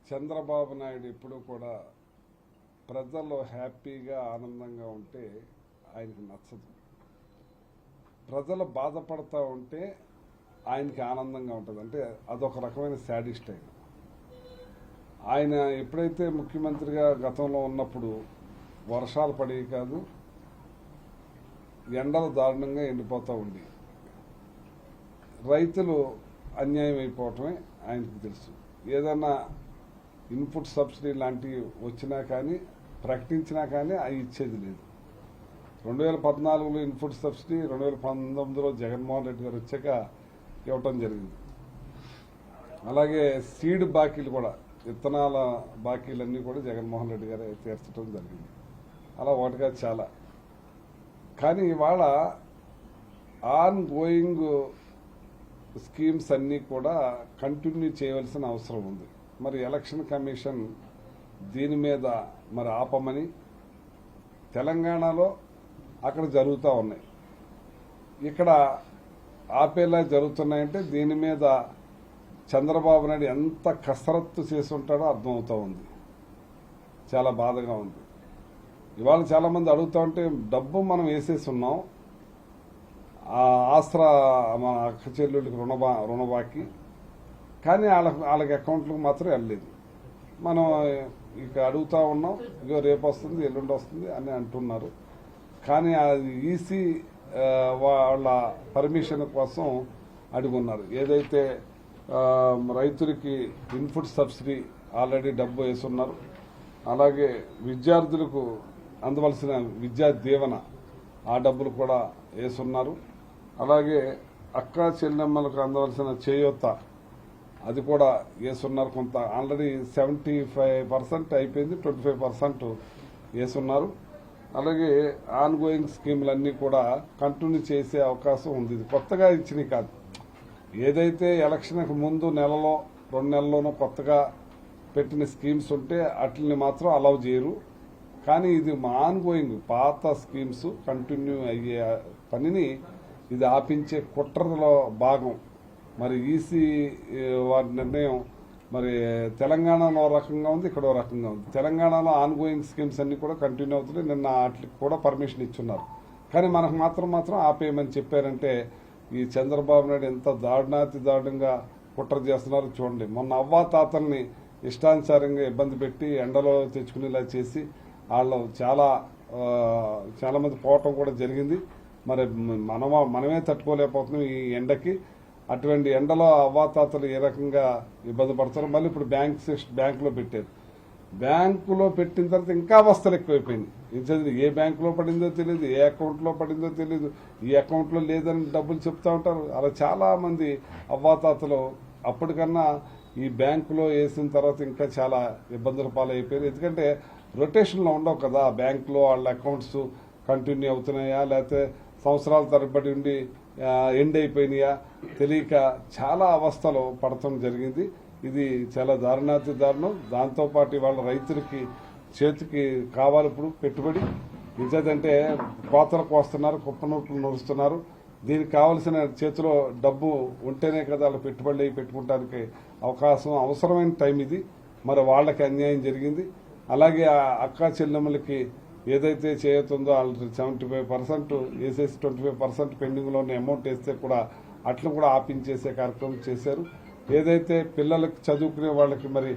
చంద్రబాబు నాయుడు ఎప్పుడూ కూడా ప్రజల్లో హ్యాపీగా ఆనందంగా ఉంటే ఆయనకి నచ్చదు. ప్రజలు బాధపడతా ఉంటే ఆయనకి ఆనందంగా ఉంటుంది. అంటే అదొక రకమైన శాడిస్ట్. ఆయన ఎప్పుడైతే ముఖ్యమంత్రిగా గతంలో ఉన్నప్పుడు వర్షాలు పడేవి కాదు, ఎండలు దారుణంగా ఎండిపోతూ ఉండి రైతులు అన్యాయం అయిపోవటమే ఆయనకు తెలుసు. ఏదన్నా ఇన్పుట్ సబ్సిడీ లాంటివి వచ్చినా కానీ ప్రకటించినా కానీ అవి ఇచ్చేది లేదు. 2014లో ఇన్పుట్ సబ్సిడీ, 2019లో జగన్మోహన్ రెడ్డి గారు వచ్చాక ఇవ్వటం జరిగింది. అలాగే సీడ్ బాకీలు కూడా, విత్తనాల బాకీలన్నీ కూడా జగన్మోహన్ రెడ్డి గారే తీర్చడం జరిగింది. అలా ఒకటిగా చాలా. కానీ ఇవాళ ఆన్ గోయింగ్ స్కీమ్స్ అన్నీ కూడా కంటిన్యూ చేయవలసిన అవసరం ఉంది. మరి ఎలక్షన్ కమిషన్ దీని మీద మరి ఆపమని తెలంగాణలో అక్కడ జరుగుతూ ఉన్నాయి, ఇక్కడ ఆపేలా జరుగుతున్నాయంటే దీని మీద చంద్రబాబు నాయుడు ఎంత కసరత్తు చేసి ఉంటాడో అర్థమవుతూ ఉంది. చాలా బాధగా ఉంది. ఇవాళ చాలామంది అడుగుతూ ఉంటే డబ్బు మనం వేసేసి ఉన్నాం, ఆసరా మన అక్క చెల్లెళ్ళకి రుణబాకి, కానీ వాళ్ళకి అకౌంట్లకు మాత్రం వెళ్ళలేదు. మనం ఇక అడుగుతూ ఉన్నాం, ఇగో రేపు వస్తుంది ఎల్లుండి వస్తుంది అని అంటున్నారు. కానీ అది ఈసీ వాళ్ళ పర్మిషన్ కోసం అడుగున్నారు. ఏదైతే రైతులకి ఇన్పుట్ సబ్సిడీ ఆల్రెడీ డబ్బు వేసున్నారు, అలాగే విద్యార్థులకు అందవలసిన విద్యా దీవెన ఆ డబ్బులు కూడా వేసున్నారు, అలాగే అక్క చెల్లెమ్మలకు అందవలసిన చేయూత అది కూడా వేసున్నారు. కొంత ఆల్రెడీ 75% అయిపోయింది, 25% వేసున్నారు. అలాగే ఆన్ గోయింగ్ స్కీములన్నీ కూడా కంటిన్యూ చేసే అవకాశం ఉంది. ఇది కొత్తగా ఇచ్చినవి కాదు. ఏదైతే ఎలక్షన్కి ముందు నెలలో 2 నెలల్లోనూ కొత్తగా పెట్టిన స్కీమ్స్ ఉంటే వాటిని మాత్రం అలౌ చేయరు. కానీ ఇది ఆన్ గోయింగ్ పాత స్కీమ్స్ కంటిన్యూ అయ్యే పనిని ఇది ఆపించే కుట్రలో భాగం. మరి ఈసీ వారి నిర్ణయం మరి తెలంగాణలో రకంగా ఉంది, ఇక్కడ రకంగా ఉంది. తెలంగాణలో ఆన్ గోయింగ్ స్కీమ్స్ అన్ని కూడా కంటిన్యూ అవుతున్నాయి. నిన్న వాటికి కూడా పర్మిషన్ ఇచ్చున్నారు. కానీ మనకు మాత్రం ఆపేయమని చెప్పారంటే ఈ చంద్రబాబు నాయుడు ఎంత దారుణాతి దారుణంగా కుట్ర చేస్తున్నారో చూడండి. మొన్న అవ్వాతాతల్ని ఇష్టానుసారంగా ఇబ్బంది పెట్టి ఎండలో తెచ్చుకునేలా చేసి వాళ్ళు చాలా మంది పోవటం కూడా జరిగింది. మరి మనమే తట్టుకోలేకపోతున్నాం ఈ ఎండకి. అటువంటి ఎండలో అవ్వాతాతలు ఏ రకంగా ఇబ్బంది పడతారో మళ్ళీ ఇప్పుడు బ్యాంకులో పెట్టారు. బ్యాంకులో పెట్టిన తర్వాత ఇంకా అవస్థలు ఎక్కువైపోయింది. ఏ బ్యాంకులో పడిందో తెలియదు, ఏ అకౌంట్లో పడిందో తెలియదు, ఈ అకౌంట్లో లేదని డబ్బులు చెప్తా ఉంటారు. అలా చాలా మంది అవ్వాతాతలు అప్పటికన్నా ఈ బ్యాంకులో వేసిన తర్వాత ఇంకా చాలా ఇబ్బందుల పాలైపోయారు. ఎందుకంటే రొటేషన్లో ఉండవు కదా బ్యాంకులో, వాళ్ళ అకౌంట్స్ కంటిన్యూ అవుతున్నాయా లేకపోతే సంవత్సరాల తరబడి ఉండి ఎండ్ అయిపోయినాయా తెలియక చాలా అవస్థలు పడటం జరిగింది. ఇది చాలా దారుణాతి దారుణం. దాంతోపాటు వాళ్ళ రైతులకి చేతికి కావాలి ఇప్పుడు పెట్టుబడి. నిజంటే కోతలు కోస్తున్నారు, కుప్పనూట్లు నడుస్తున్నారు. దీనికి కావలసిన చేతిలో డబ్బు ఉంటేనే కదా వాళ్ళు పెట్టుబడి పెట్టుకోవడానికి అవసరమైన టైం ఇది. మరి వాళ్ళకి అన్యాయం జరిగింది. అలాగే అక్క చెల్లెమ్మలకి ఏదైతే చేయతుందో వాళ్ళు 75% వేసేసి 25% పెండింగ్లో ఉన్న అమౌంట్ వేస్తే కూడా అట్లా కూడా ఆపించేసే కార్యక్రమం చేశారు. ఏదైతే పిల్లలకి చదువుకునే వాళ్ళకి మరి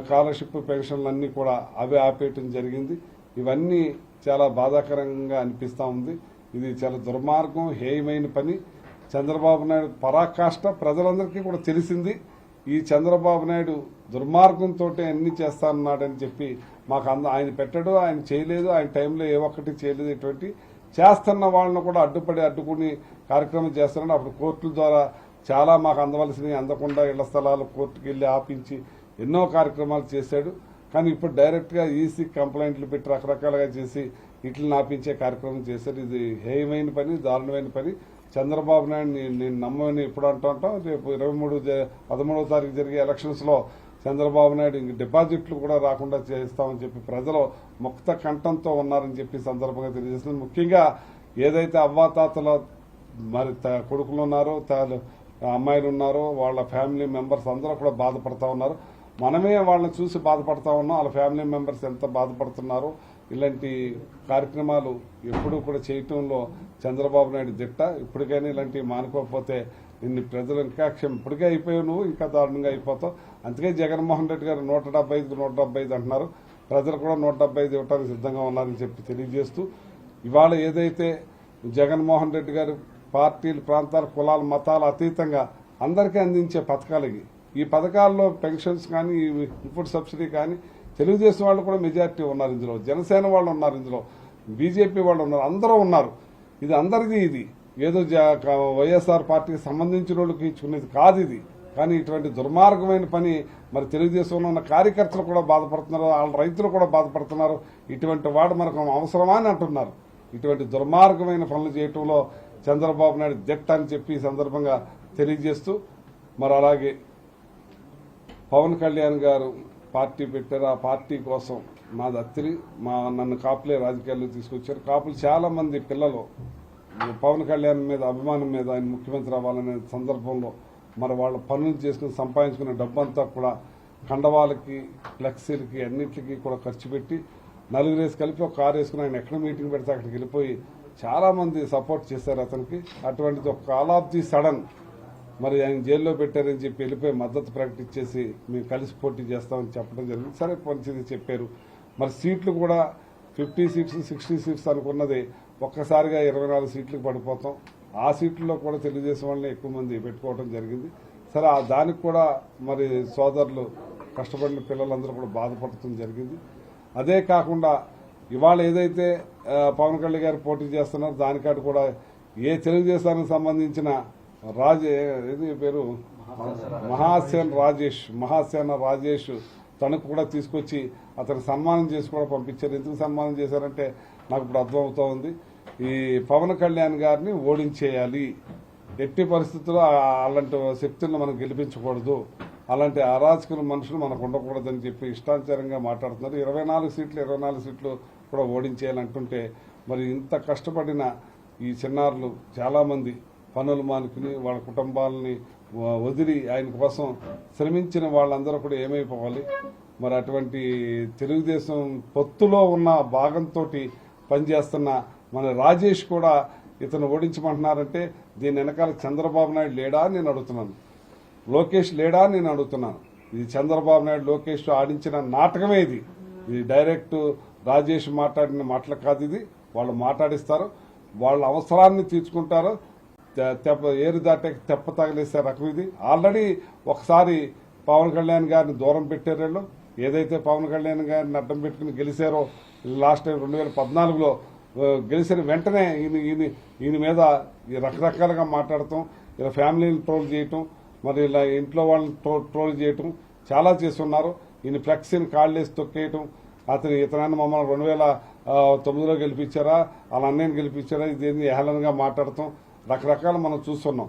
స్కాలర్షిప్ పెన్షన్లు అన్నీ కూడా అవే ఆపేయటం జరిగింది. ఇవన్నీ చాలా బాధాకరంగా అనిపిస్తూ ఉంది. ఇది చాలా దుర్మార్గం, హేయమైన పని. చంద్రబాబు నాయుడు పరాకాష్ట ప్రజలందరికీ కూడా తెలిసింది. ఈ చంద్రబాబు నాయుడు దుర్మార్గంతో అన్ని చేస్తానన్నాడని చెప్పి మాకు ఆయన పెట్టడు, ఆయన చేయలేదు, ఆయన టైంలో ఏ ఒక్కటి చేయలేదు. ఇటువంటి చేస్తున్న వాళ్ళని కూడా అడ్డుకుని కార్యక్రమం చేస్తున్నాడు. అప్పుడు కోర్టుల ద్వారా చాలా మాకు అందవలసినవి అందకుండా ఇళ్ల స్థలాలు కోర్టుకు వెళ్లి ఆపించి ఎన్నో కార్యక్రమాలు చేశాడు. కానీ ఇప్పుడు డైరెక్ట్గా ఈసీ కంప్లైంట్లు పెట్టి రకరకాలుగా చేసి ఇట్లని ఆపించే కార్యక్రమం చేశారు. ఇది హేయమైన పని, దారుణమైన పని. చంద్రబాబు నాయుడు నేను నమ్మని ఎప్పుడు అంటుంటాం. రేపు 13వ తారీఖు జరిగే ఎలక్షన్స్లో చంద్రబాబు నాయుడు ఇంక డిపాజిట్లు కూడా రాకుండా చేస్తామని చెప్పి ప్రజలు ముక్త కంఠంతో ఉన్నారని చెప్పి సందర్భంగా తెలియజేస్తుంది. ముఖ్యంగా ఏదైతే అవ్వాతాతల మరి కొడుకులు ఉన్నారో, అమ్మాయిలు ఉన్నారో, వాళ్ళ ఫ్యామిలీ మెంబర్స్ అందరూ కూడా బాధపడతా ఉన్నారు. మనమే వాళ్ళని చూసి బాధపడతా ఉన్నాం. వాళ్ళ ఫ్యామిలీ మెంబర్స్ ఎంత బాధపడుతున్నారో. ఇలాంటి కార్యక్రమాలు ఎప్పుడూ కూడా చేయటంలో చంద్రబాబు నాయుడు దిట్ట. ఇప్పటికైనా ఇలాంటివి మానుకోకపోతే నిన్ను ప్రజలు ఇంకా ఇప్పటికే అయిపోయావు, నువ్వు ఇంకా దారుణంగా అయిపోతావు. అందుకే జగన్మోహన్ రెడ్డి గారు 175 అంటున్నారు. ప్రజలు కూడా 175 ఇవ్వడానికి సిద్ధంగా ఉన్నారని చెప్పి తెలియజేస్తూ, ఇవాళ ఏదైతే జగన్మోహన్ రెడ్డి గారు పార్టీలు, ప్రాంతాలు, కులాలు, మతాలు అతీతంగా అందరికీ అందించే పథకాలకి, ఈ పథకాల్లో పెన్షన్స్ కానీ, ఇన్పుట్ సబ్సిడీ కానీ తెలుగుదేశం వాళ్ళు కూడా మెజారిటీ ఉన్నారు ఇందులో, జనసేన వాళ్ళు ఉన్నారు ఇందులో, బీజేపీ వాళ్ళు ఉన్నారు, అందరూ ఉన్నారు. ఇది అందరిది. ఇది ఏదో వైఎస్ఆర్ పార్టీకి సంబంధించిన వాళ్ళకి ఇచ్చుకునేది కాదు ఇది. కానీ ఇటువంటి దుర్మార్గమైన పని మరి తెలుగుదేశంలో ఉన్న కార్యకర్తలు కూడా బాధపడుతున్నారు, వాళ్ళ రైతులు కూడా బాధపడుతున్నారు. ఇటువంటి వాడు మనకు అవసరమా అని అంటున్నారు. ఇటువంటి దుర్మార్గమైన పనులు చేయటంలో చంద్రబాబు నాయుడు దిట్ట అని చెప్పి ఈ సందర్భంగా తెలియజేస్తూ, మరి అలాగే పవన్ కళ్యాణ్ గారు పార్టీ పెట్టారు. ఆ పార్టీ కోసం మాది అత్తిరి, నన్ను కాపులే రాజకీయాల్లో తీసుకొచ్చారు. కాపులు చాలా మంది పిల్లలు పవన్ కళ్యాణ్ మీద అభిమానం మీద ఆయన ముఖ్యమంత్రి అవ్వాలనే సందర్భంలో మరి వాళ్ళ పనులు చేసుకుని సంపాదించుకున్న డబ్బంతా కూడా కండవాలకి, ఫ్లెక్సీలకి, అన్నింటికి కూడా ఖర్చు పెట్టి నలుగురేసి కలిపి ఒక కారు వేసుకుని ఆయన ఎక్కడ మీటింగ్ పెడితే అక్కడికి వెళ్ళిపోయి చాలా మంది సపోర్ట్ చేశారు అతనికి. అటువంటిది ఒక కాల్ ఆఫ్ ది సడన్ మరి ఆయన జైల్లో పెట్టారని చెప్పి వెళ్ళిపోయి మద్దతు ప్రకటించేసి మేము కలిసి పోటీ చేస్తామని చెప్పడం జరిగింది. సరే మంచిది చెప్పారు. మరి సీట్లు కూడా 50 సీట్స్ 60 సీట్స్ అనుకున్నది ఒక్కసారిగా 24 సీట్లకు పడిపోతాం. ఆ సీట్లలో కూడా తెలుగుదేశం వాళ్ళని ఎక్కువ మంది పెట్టుకోవడం జరిగింది. సరే దానికి కూడా మరి సోదరులు కష్టపడిన పిల్లలందరూ కూడా బాధపడటం జరిగింది. అదే కాకుండా ఇవాళ ఏదైతే పవన్ కళ్యాణ్ గారు పోటీ చేస్తున్నారో దానికాడు కూడా ఏ తెలుగుదేశానికి సంబంధించిన పేరు మహాసేన రాజేష్ తనకు కూడా తీసుకొచ్చి అతను సన్మానం చేసి కూడా పంపించారు. ఎందుకు సన్మానం చేశారంటే నాకు ఇప్పుడు అర్థమవుతా ఉంది. ఈ పవన్ కళ్యాణ్ గారిని ఓడించేయాలి, ఎట్టి పరిస్థితుల్లో అలాంటి శక్తులను మనం గెలిపించకూడదు, అలాంటి అరాచకుల మనుషులు మనకు ఉండకూడదని చెప్పి ఇష్టానుసారంగా మాట్లాడుతున్నారు. 24 సీట్లు కూడా ఓడించేయాలంటుంటే మరి ఇంత కష్టపడిన ఈ చిన్నారులు చాలామంది పనులు మానుకుని వాళ్ళ కుటుంబాలని వదిలి ఆయన కోసం శ్రమించిన వాళ్ళందరూ కూడా ఏమైపోవాలి. మరి అటువంటి తెలుగుదేశం పొత్తులో ఉన్న భాగంతో పనిచేస్తున్న మన రాజేష్ కూడా ఇతను ఓడించమంటున్నారంటే దీని వెనకాల చంద్రబాబు నాయుడు లేడా అని నేను అడుగుతున్నాను, లోకేష్ లేడా అని నేను అడుగుతున్నాను. ఇది చంద్రబాబు నాయుడు లోకేష్ ఆడించిన నాటకమే. ఇది డైరెక్ట్ రాజేష్ మాట్లాడిన మాటలు కాదు. ఇది వాళ్ళు మాట్లాడిస్తారు, వాళ్ళ అవసరాన్ని తీర్చుకుంటారు. ఏరు దాటే తెప్ప తగిలేసే రకం ఇది. ఆల్రెడీ ఒకసారి పవన్ కళ్యాణ్ గారిని దూరం పెట్టారు వీళ్ళు. ఏదైతే పవన్ కళ్యాణ్ గారిని అడ్డం పెట్టుకుని గెలిచారో లాస్ట్ టైం 2014లో గెలిచిన వెంటనే ఈయన మీద రకరకాలుగా మాట్లాడటం, ఇలా ఫ్యామిలీని ట్రోల్ చేయటం, మరి ఇలా ఇంట్లో వాళ్ళని ట్రోల్ చేయటం చాలా చేస్తున్నారు. ఈయన ఫ్లెక్సీని కాళ్ళేసి తొక్కేయటం, ఇతనాన్ని మమ్మల్ని 2009లో గెలిపించారా, వాళ్ళ అన్నయ్యని గెలిపించారా, ఇదేంది ఏహలనగా మాట్లాడటం రకరకాలు మనం చూస్తున్నాం.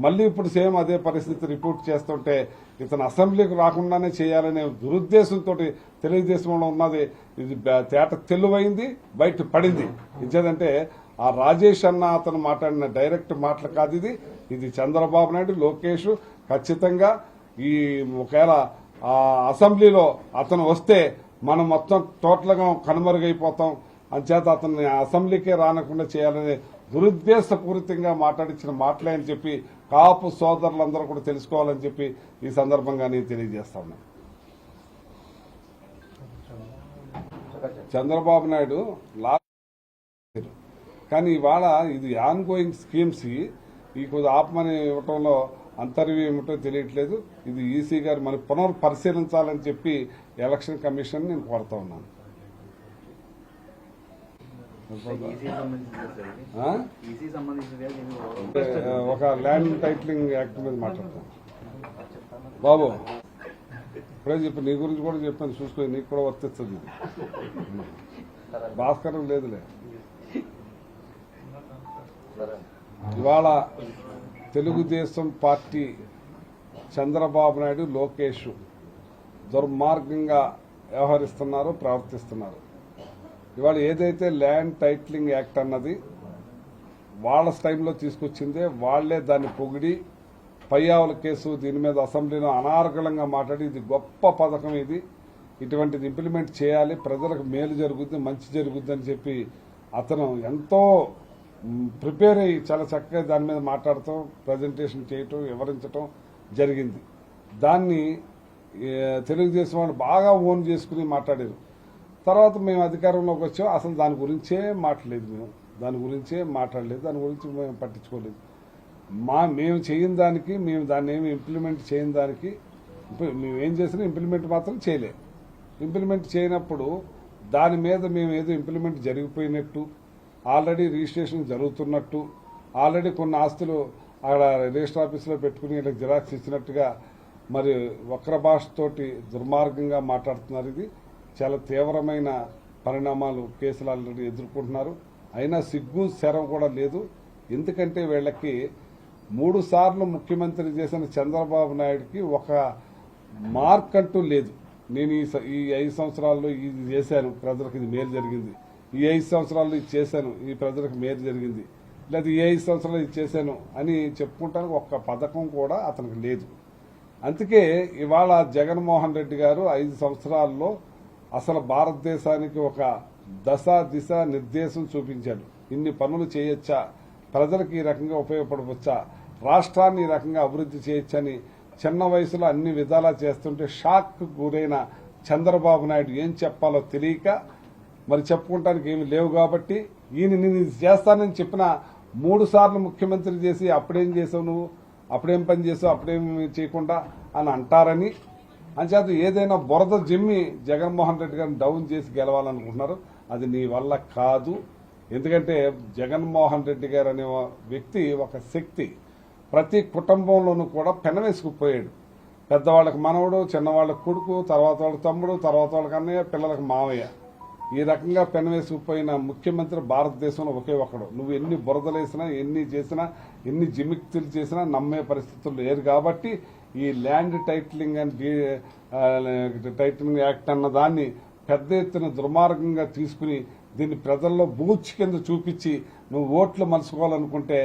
మళ్ళీ ఇప్పుడు సేమ్ అదే పరిస్థితి రిపోర్ట్ చేస్తుంటే ఇతను అసెంబ్లీకి రాకుండానే చేయాలనే దురుద్దేశంతో తెలుగుదేశంలో ఉన్నది. ఇది తేట తెల్లువైంది, బయట పడింది. ఇచ్చేదంటే ఆ రాజేష్ అన్న అతను మాట్లాడిన డైరెక్ట్ మాటలు కాదు ఇది చంద్రబాబు నాయుడు, లోకేష్ ఖచ్చితంగా ఈ ఒకవేళ అసెంబ్లీలో అతను వస్తే మనం మొత్తం టోటల్గా కనుమరుగైపోతాం, అంచేత అతన్ని అసెంబ్లీకే రానకుండా చేయాలనే దురుద్దేశపూరితంగా మాట్లాడించిన మాటలే అని చెప్పి కాపు సోదరులందరూ కూడా తెలుసుకోవాలని చెప్పి ఈ సందర్భంగా నేను తెలియజేస్తా ఉన్నాను. చంద్రబాబు నాయుడు కానీ ఇవాళ ఇది ఆన్ గోయింగ్ స్కీమ్స్ ఈ కొద్ది ఆపమని ఇవ్వటంలో అంతర్వ్యం ఏమిటో తెలియట్లేదు. ఇది ఈసీ గారు మరి పునర్పరిశీలించాలని చెప్పి ఎలక్షన్ కమిషన్ నేను కోరుతా ఉన్నాను. ఒక ల్యాండ్ టైటిలింగ్ యాక్ట్ మీద మాట్లాడతాను బాబు. ఇప్పుడే చెప్పి నీ గురించి కూడా చెప్పాను, చూసుకొని నీకు కూడా వర్తిస్తుంది. భాస్కరం లేదులే. ఇవాళ తెలుగుదేశం పార్టీ చంద్రబాబు నాయుడు, లోకేష్ దుర్మార్గంగా వ్యవహరిస్తున్నారు, ప్రవర్తిస్తున్నారు. ఇవాళ ఏదైతే ల్యాండ్ టైటిలింగ్ యాక్ట్ అన్నది వాళ్ళ టైంలో తీసుకొచ్చిందే, వాళ్లే దాన్ని పొగిడి పయ్యావుల కేసు దీని మీద అసెంబ్లీలో అనార్గళంగా మాట్లాడి ఇది గొప్ప పథకం, ఇది ఇటువంటిది ఇంప్లిమెంట్ చేయాలి, ప్రజలకు మేలు జరుగుద్ది, మంచి జరుగుద్ది అని చెప్పి అతను ఎంతో ప్రిపేర్ అయ్యి చాలా చక్కగా దాని మీద మాట్లాడటం, ప్రజెంటేషన్ చేయటం, వివరించటం జరిగింది. దాన్ని తెలుగుదేశం వాళ్ళు బాగా ఓన్ చేసుకుని మాట్లాడారు. తర్వాత మేము అధికారంలోకి వచ్చాం, అసలు దాని గురించే మాట్లాడలేదు, దాని గురించి మేము పట్టించుకోలేదు. మేము చేయని దానికి, మేము దాన్ని ఏమి ఇంప్లిమెంట్ చేయని దానికి మేము ఏం చేసినా ఇంప్లిమెంట్ మాత్రం చేయలేదు. ఇంప్లిమెంట్ చేయనప్పుడు దాని మీద మేము ఏదో ఇంప్లిమెంట్ జరిగిపోయినట్టు, ఆల్రెడీ రిజిస్ట్రేషన్ జరుగుతున్నట్టు, ఆల్రెడీ కొన్ని ఆస్తులు అక్కడ రిజిస్టర్ ఆఫీసులో పెట్టుకుని వీళ్ళకి జిరాక్స్ ఇచ్చినట్టుగా మరి వక్ర భాషతోటి దుర్మార్గంగా మాట్లాడుతున్నారు. ఇది చాలా తీవ్రమైన పరిణామాలు, కేసులు ఆల్రెడీ ఎదుర్కొంటున్నారు. అయినా సిగ్గు శరం కూడా లేదు. ఎందుకంటే వీళ్ళకి 3 సార్లు ముఖ్యమంత్రి చేసిన చంద్రబాబు నాయుడుకి ఒక మార్క్ అంటూ లేదు. నేను ఈ 5 సంవత్సరాల్లో ఇది చేశాను, ప్రజలకు ఇది మేలు జరిగింది, ఈ 5 సంవత్సరాల్లో ఇది చేశాను, ఈ ప్రజలకు మేలు జరిగింది, లేదా ఈ 5 సంవత్సరాలు ఇది చేశాను అని చెప్పుకుంటానికి ఒక్క పథకం కూడా అతనికి లేదు. అందుకే ఇవాళ జగన్మోహన్ రెడ్డి గారు 5 సంవత్సరాల్లో అసలు భారతదేశానికి ఒక దశ దిశ నిర్దేశం చూపించాడు. ఇన్ని పనులు చేయొచ్చా, ప్రజలకు ఈ రకంగా ఉపయోగపడవచ్చా, రాష్ట్రాన్ని ఈ రకంగా అభివృద్ధి చేయొచ్చని చిన్న వయసులో అన్ని విధాలా చేస్తుంటే షాక్ గురైన చంద్రబాబు నాయుడు ఏం చెప్పాలో తెలియక, మరి చెప్పుకోవటానికి ఏమి లేవు కాబట్టి ఈయన నేను ఇది చేస్తానని చెప్పిన 3 సార్లు ముఖ్యమంత్రి చేసి అప్పుడేం చేసావు నువ్వు, అప్పుడేం పని చేసావు, అప్పుడేం చేయకుండా అని అంటారని అంచేత ఏదైనా బురద జిమ్మి జగన్మోహన్ రెడ్డి గారిని డౌన్ చేసి గెలవాలనుకుంటున్నారు. అది నీ వల్ల కాదు. ఎందుకంటే జగన్మోహన్ రెడ్డి గారు అనే వ్యక్తి ఒక శక్తి. ప్రతి కుటుంబంలోనూ కూడా పెనవేసుకుపోయాడు. పెద్దవాళ్ళకి మనవడు, చిన్నవాళ్ళకి కొడుకు, తర్వాత వాళ్ళకి తమ్ముడు, తర్వాత వాళ్ళకి అన్నయ్య, పిల్లలకు మావయ్య. ఈ రకంగా పెనవేసుకుపోయిన ముఖ్యమంత్రి భారతదేశంలో ఒకే ఒక్కడు. నువ్వు ఎన్ని బురదలేసినా, ఎన్ని చేసినా, ఎన్ని జిమిక్తులు చేసినా నమ్మే పరిస్థితులు లేరు. కాబట్టి ఈ land titling and titling act అన్న దాన్ని పెద్ద ఎత్తున దుర్మార్గంగా తీసుకుని దీన్ని ప్రజల్లో బూచ్ కింద చూపించి నువ్వు ఓట్లు మలుచుకోవాలనుకుంటే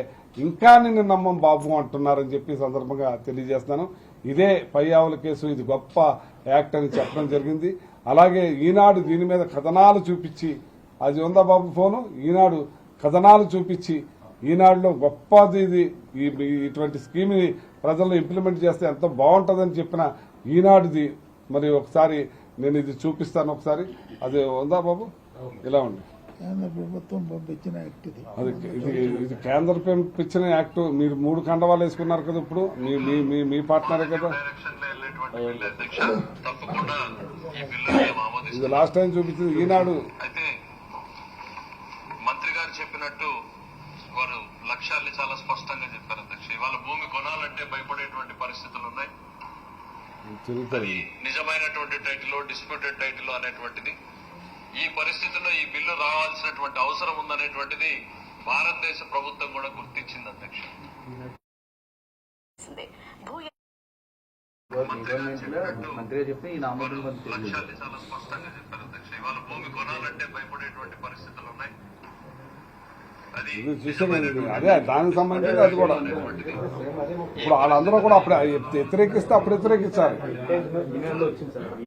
ఇంకా నిన్ను నమ్మం బాబు అంటున్నారని చెప్పి సందర్భంగా తెలియజేస్తున్నాను. ఇదే పయ్యావుల కేసు, ఇది గొప్ప యాక్ట్ అని చెప్పడం జరిగింది. అలాగే ఈనాడు దీని మీద కథనాలు చూపించి, అది ఉందా బాబు ఫోను, ఈనాడు కథనాలు చూపించి ఈనాడులో గొప్పది ఇది, ఇటువంటి స్కీమ్ని ప్రజల్లో ఇంప్లిమెంట్ చేస్తే ఎంత బాగుంటుందని చెప్పిన ఈనాడుది. మరి ఒకసారి నేను ఇది చూపిస్తాను, ఒకసారి అది ఉందా బాబు, ఇలా ఉంది. కేంద్ర ప్రభుత్వం పంపించిన యాక్ట్ ఇది కేంద్ర పంపించిన యాక్ట్. మీరు 3 కండవాలు వేసుకున్నారు కదా, ఇప్పుడు మీ పార్ట్నరే కదా. ఇది లాస్ట్ టైం చూపించింది ఈనాడు. అయితే మంత్రి గారు చెప్పినట్టు వారు లక్ష్యాల్ని చాలా స్పష్టంగా చెప్పారు అధ్యక్ష. ఇవాళ భూమి కొనాలంటే భయపడేటువంటి పరిస్థితులు ఉన్నాయి. అది నిజమైనటువంటి టైటిల్, డిస్ప్యూటెడ్ టైటిల్ అనేటువంటిది ఈ పరిస్థితుల్లో ఈ బిల్లు రావాల్సినటువంటి అవసరం ఉందనేటువంటిది భారతదేశ ప్రభుత్వం కూడా గుర్తించింది అధ్యక్ష. లక్ష్యాల్ని చాలా స్పష్టంగా చెప్పారు అధ్యక్ష. ఇవాళ భూమి కొనాలంటే భయపడేటువంటి పరిస్థితులు ఉన్నాయి. అదే దానికి సంబంధించి అది కూడా ఇప్పుడు వాళ్ళందరూ కూడా అప్పుడు వ్యతిరేకిస్తే అప్పుడు వ్యతిరేకించాలి.